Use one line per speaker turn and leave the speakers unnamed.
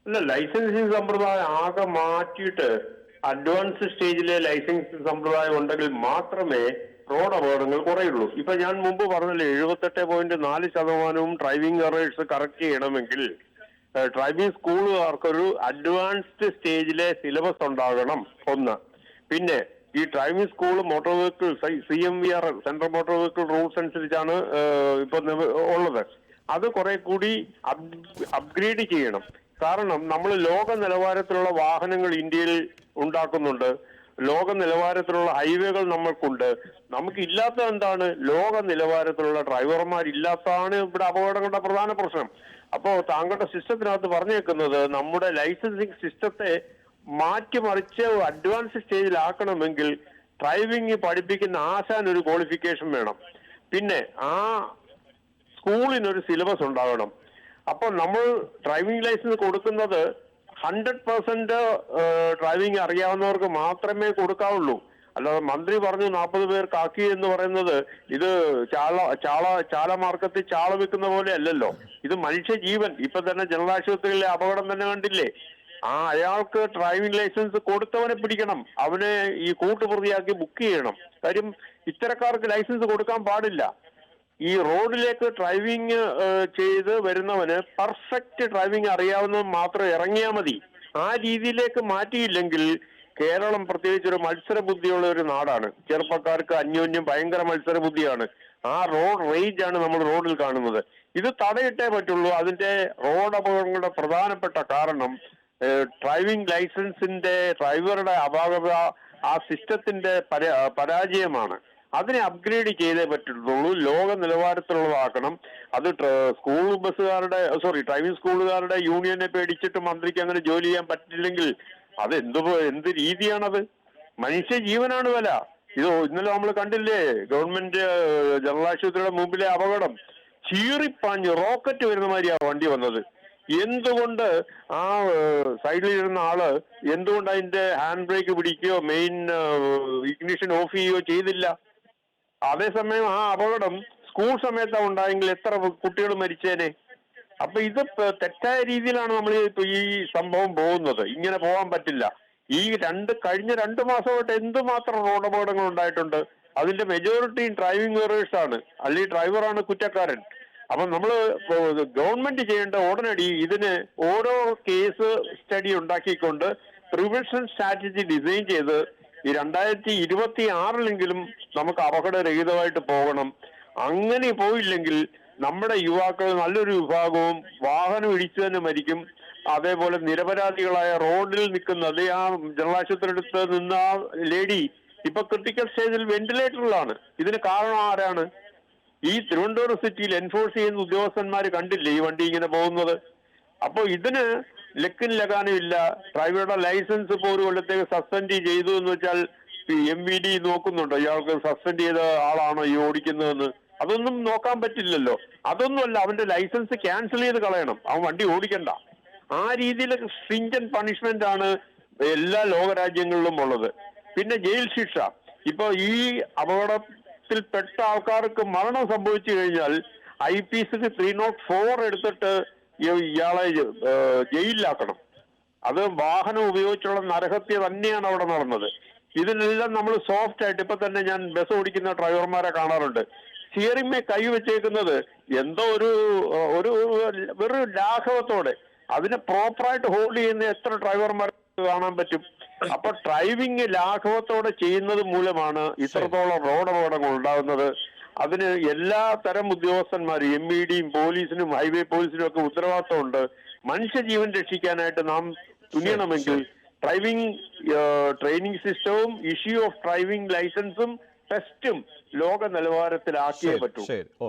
അല്ല, ലൈസൻസിങ് സമ്പ്രദായം ആകെ മാറ്റിയിട്ട് അഡ്വാൻസ് സ്റ്റേജിലെ ലൈസൻസിങ് സമ്പ്രദായം ഉണ്ടെങ്കിൽ മാത്രമേ റോഡ് അപകടങ്ങൾ കുറയുള്ളൂ. ഇപ്പൊ ഞാൻ മുമ്പ് പറഞ്ഞില്ലേ, 78.4% ഡ്രൈവിംഗ് എറേഴ്സ് കറക്റ്റ് ചെയ്യണമെങ്കിൽ ഡ്രൈവിംഗ് സ്കൂളുകാർക്കൊരു അഡ്വാൻസ്ഡ് സ്റ്റേജിലെ സിലബസ് ഉണ്ടാകണം ഒന്ന്. പിന്നെ ഈ driving school motor vehicle CMVR central motor vehicle rules അനുസരിച്ചാണ് ഇപ്പൊ ഉള്ളത്. അത് കുറെ കൂടി അപ്ഗ്രേഡ് ചെയ്യണം. കാരണം നമ്മൾ ലോക നിലവാരത്തിലുള്ള വാഹനങ്ങൾ ഇന്ത്യയിൽ ഉണ്ടാക്കുന്നുണ്ട്, ലോക നിലവാരത്തിലുള്ള ഹൈവേകൾ നമ്മൾക്കുണ്ട്. നമുക്കില്ലാത്ത എന്താണ്? ലോക നിലവാരത്തിലുള്ള ഡ്രൈവർമാരില്ലാത്തതാണ് ഇവിടെ അപകടങ്ങളുടെ പ്രധാന പ്രശ്നം. അപ്പോ താങ്കളുടെ സിസ്റ്റത്തിനകത്ത് പറഞ്ഞേക്കുന്നത് നമ്മുടെ ലൈസൻസിങ് സിസ്റ്റത്തെ മാറ്റിമറിച്ച് അഡ്വാൻസ് സ്റ്റേജിലാക്കണമെങ്കിൽ ഡ്രൈവിംഗ് പഠിപ്പിക്കുന്ന ആശാൻ ഒരു ക്വാളിഫിക്കേഷൻ വേണം. പിന്നെ ആ സ്കൂളിനൊരു സിലബസ് ഉണ്ടാകണം. അപ്പോൾ നമ്മൾ ഡ്രൈവിംഗ് ലൈസൻസ് കൊടുക്കുന്നത് 100% ഡ്രൈവിംഗ് അറിയാവുന്നവർക്ക് മാത്രമേ കൊടുക്കാവുള്ളൂ. അല്ലാതെ മന്ത്രി പറഞ്ഞു 40 പേർക്കാക്കി എന്ന് പറയുന്നത് ഇത് ചാള മാർക്കറ്റിൽ ചാള വെക്കുന്ന പോലെ അല്ലല്ലോ. ഇത് മനുഷ്യജീവൻ. ഇപ്പൊ തന്നെ ജനറൽ ആശുപത്രിയിലെ അപകടം തന്നെ കണ്ടില്ലേ? അയാൾക്ക് ഡ്രൈവിംഗ് ലൈസൻസ് കൊടുത്തവനെ പിടിക്കണം, അവനെ ഈ കൂട്ടുപ്രതിയാക്കി ബുക്ക് ചെയ്യണം. കാര്യം ഇത്തരക്കാർക്ക് ലൈസൻസ് കൊടുക്കാൻ പാടില്ല. ഈ റോഡിലേക്ക് ഡ്രൈവിംഗ് ചെയ്ത് വരുന്നവന് പെർഫെക്റ്റ് ഡ്രൈവിംഗ് അറിയാവുന്നവൻ മാത്രം ഇറങ്ങിയാൽ മതി. ആ രീതിയിലേക്ക് മാറ്റിയില്ലെങ്കിൽ കേരളം പ്രത്യേകിച്ച് ഒരു മത്സര ബുദ്ധിയുള്ള ഒരു നാടാണ്. ചെറുപ്പക്കാർക്ക് അന്യോന്യം ഭയങ്കര മത്സര ബുദ്ധിയാണ്. ആ റോഡ് റേഞ്ച് ആണ് നമ്മൾ റോഡിൽ കാണുന്നത്. ഇത് തടയിട്ടേ പറ്റുള്ളൂ. അതിന്റെ റോഡ് അപകടങ്ങളുടെ പ്രധാനപ്പെട്ട കാരണം ഡ്രൈവിംഗ് ലൈസൻസിന്റെ ഡ്രൈവറുടെ അപാകത, ആ സിസ്റ്റത്തിന്റെ പരാജയമാണ്. അതിനെ അപ്ഗ്രേഡ് ചെയ്തേ പറ്റുള്ളൂ. ലോക നിലവാരത്തിലുള്ളതാക്കണം. അത് സ്കൂൾ ബസ്സുകാരുടെ ഡ്രൈവിംഗ് സ്കൂളുകാരുടെ യൂണിയനെ പേടിച്ചിട്ട് മന്ത്രിക്ക് അങ്ങനെ ജോലി ചെയ്യാൻ പറ്റില്ലെങ്കിൽ അത് എന്ത് രീതിയാണത്? മനുഷ്യ ജീവനാണ് വില. ഇത് ഇന്നലെ നമ്മൾ കണ്ടില്ലേ, ഗവൺമെന്റ് ജനറൽ ആശുപത്രിയുടെ മുമ്പിലെ അപകടം. ചീറിപ്പാഞ്ഞ് റോക്കറ്റ് വരുന്ന മാതിരിയാ വണ്ടി വന്നത്. എന്തുകൊണ്ട് ആ സൈഡിലിരുന്ന ആള് എന്തുകൊണ്ട് അതിന്റെ ഹാൻഡ് ബ്രേക്ക് പിടിക്കുകയോ മെയിൻ ഇഗ്നിഷൻ ഓഫ് ചെയ്യുകയോ ചെയ്തില്ല? അതേസമയം ആ അപകടം സ്കൂൾ സമയത്താണ് ഉണ്ടായെങ്കിൽ എത്ര കുട്ടികൾ മരിച്ചേനെ. അപ്പൊ ഇത് തെറ്റായ രീതിയിലാണ് നമ്മൾ ഈ സംഭവം പോകുന്നത്. ഇങ്ങനെ പോകാൻ പറ്റില്ല. കഴിഞ്ഞ 2 മാസമായിട്ട് എന്തുമാത്രം റോഡ് അപകടങ്ങൾ ഉണ്ടായിട്ടുണ്ട്. അതിന്റെ മെജോറിറ്റിയും ഡ്രൈവിംഗ് എറേഴ്സ് ആണ്, അല്ലെങ്കിൽ ഡ്രൈവറാണ് കുറ്റക്കാരൻ. അപ്പൊ നമ്മള് ഗവൺമെന്റ് ചെയ്യേണ്ട ഉടനടി ഇതിന് ഓരോ കേസ് സ്റ്റഡി ഉണ്ടാക്കിക്കൊണ്ട് പ്രിവെൻഷൻ സ്ട്രാറ്റജി ഡിസൈൻ ചെയ്ത് ഈ 2026 നമുക്ക് അപകടരഹിതമായിട്ട് പോകണം. അങ്ങനെ പോയില്ലെങ്കിൽ നമ്മുടെ യുവാക്കൾ നല്ലൊരു വിഭാഗവും വാഹനം ഇടിച്ചു തന്നെ മരിക്കും. അതേപോലെ നിരപരാധികളായ റോഡിൽ നിൽക്കുന്ന ആ ജനറൽ ആശുപത്രി അടുത്ത് നിന്ന ആ ലേഡി ഇപ്പൊ ക്രിട്ടിക്കൽ സ്റ്റേജിൽ വെന്റിലേറ്ററിലാണ്. ഇതിന് കാരണം ആരാണ്? ഈ തിരുവനന്തപുരം സിറ്റിയിൽ എൻഫോഴ്സ് ചെയ്യുന്ന ഉദ്യോഗസ്ഥന്മാർ കണ്ടില്ലേ ഈ വണ്ടി ഇങ്ങനെ പോകുന്നത്? അപ്പൊ ഇതിന് ലക്കിൻ ലഗാനും ഇല്ല. ഡ്രൈവറുടെ ലൈസൻസ് ഇപ്പോൾ ഒരു കൊല്ലത്തേക്ക് സസ്പെൻഡ് ചെയ്തു എന്ന് വെച്ചാൽ MVD നോക്കുന്നുണ്ടോ ഇയാൾക്ക് സസ്പെൻഡ് ചെയ്ത ആളാണോ ഈ ഓടിക്കുന്നതെന്ന്? അതൊന്നും നോക്കാൻ പറ്റില്ലല്ലോ. അതൊന്നുമല്ല, അവന്റെ ലൈസൻസ് ക്യാൻസൽ ചെയ്ത് കളയണം, അവൻ വണ്ടി ഓടിക്കണ്ട. ആ രീതിയിൽ സ്ട്രിഞ്ചന്റ് പണിഷ്മെന്റ് ആണ് എല്ലാ ലോകരാജ്യങ്ങളിലും ഉള്ളത്. പിന്നെ ജയിൽ ശിക്ഷ. ഇപ്പൊ ഈ അപകടത്തിൽപ്പെട്ട ആൾക്കാർക്ക് മരണം സംഭവിച്ചു കഴിഞ്ഞാൽ IPC 304 എടുത്തിട്ട് ഇയാളെ ജയിലിലാക്കണം. അത് വാഹനം ഉപയോഗിച്ചുള്ള നരഹത്യ തന്നെയാണ് അവിടെ നടന്നത്. ഇതിനെല്ലാം നമ്മൾ സോഫ്റ്റ് ആയിട്ട് ഇപ്പൊ തന്നെ ഞാൻ ബസ് ഓടിക്കുന്ന ഡ്രൈവർമാരെ കാണാറുണ്ട്. സ്റ്റിയറിംഗ് കൈ വെച്ചേക്കുന്നത് എന്തോ ഒരു വെറും ലാഘവത്തോടെ. അതിനെ പ്രോപ്പറായിട്ട് ഹോൾഡ് ചെയ്യുന്ന എത്ര ഡ്രൈവർമാർക്ക് കാണാൻ പറ്റും? അപ്പൊ ഡ്രൈവിംഗ് ലാഘവത്തോടെ ചെയ്യുന്നത് മൂലമാണ് ഇത്രത്തോളം റോഡ് അപകടങ്ങൾ ഉണ്ടാകുന്നത്. അതിന് എല്ലാ തരം ഉദ്യോഗസ്ഥന്മാരും MVDയും പോലീസിനും ഹൈവേ പോലീസിനും ഒക്കെ ഉത്തരവാദിത്തമുണ്ട്. മനുഷ്യജീവൻ രക്ഷിക്കാനായിട്ട് നാം തുനിയണമെങ്കിൽ ഡ്രൈവിംഗ് ട്രെയിനിങ് സിസ്റ്റവും ഇഷ്യൂ ഓഫ് ഡ്രൈവിംഗ് ലൈസൻസും ടെസ്റ്റും ലോക നിലവാരത്തിലാക്കിയേ പറ്റൂ.